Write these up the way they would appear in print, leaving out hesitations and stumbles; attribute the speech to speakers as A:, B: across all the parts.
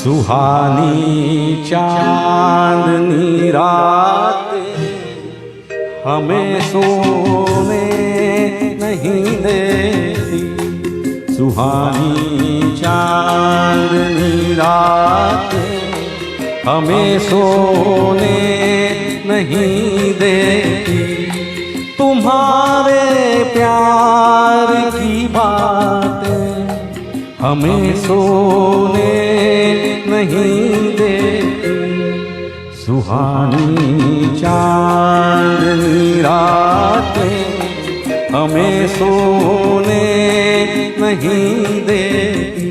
A: सुहानी चांदनी रात हमें सोने नहीं देती। सुहानी चांदनी रात हमें सोने नहीं देती। तुम्हारे प्यार की बातें हमें सोने नहीं देती। सुहानी चांदनी रातें हमें सोने नहीं देती।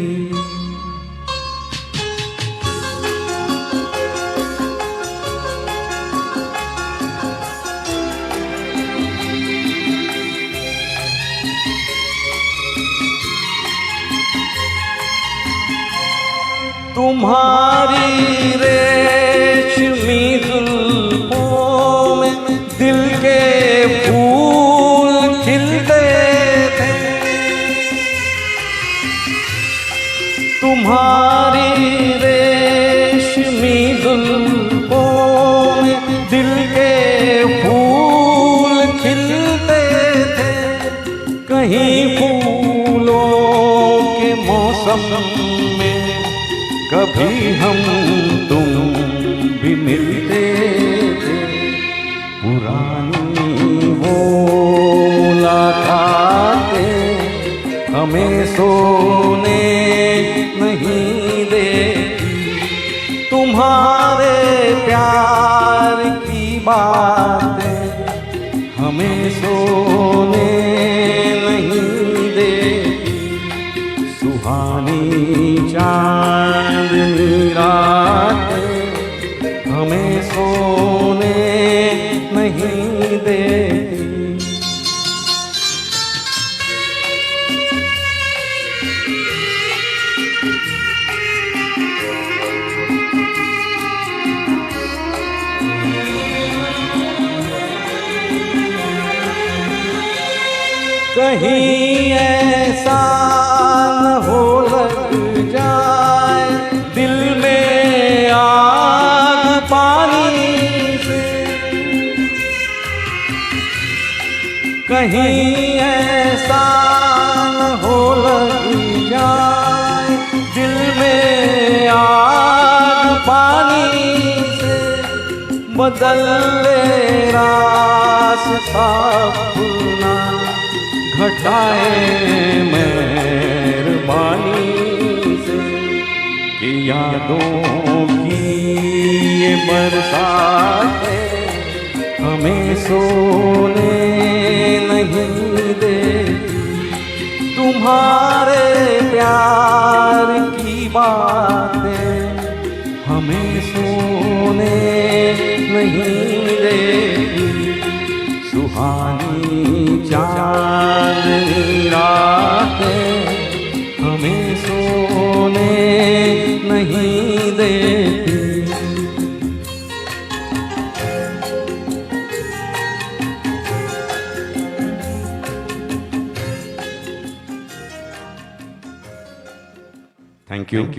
A: तुम्हारी रेशमी जुल्फों में दिल के फूल खिलते थे। तुम्हारी रेशमी जुल्फों में दिल के फूल खिलते थे। कहीं फूलों के मौसम में कभी हम तुम भी मिलते थे। पुरानी वो मुलाकातें हमें सोने नहीं देती। तुम्हारे प्यार की बातें हमें सोने नहीं देती। सुहानी चांदनी रातें हमें सोने नहीं देती। कहीं ऐसा न हो लग जाए दिल में आग पानी से। कहीं ऐसा न हो लग जाए दिल में आग पानी से। बदल ले रास्ता अपना घटाए मेहरबानी से। कि यादों की ये बरसातें हमें सोने नहीं देती। तुम्हारे प्यार की बातें हमें सोने नहीं देती। सुहानी चांदनी रातें हमें सोने नहीं देती। Thank you.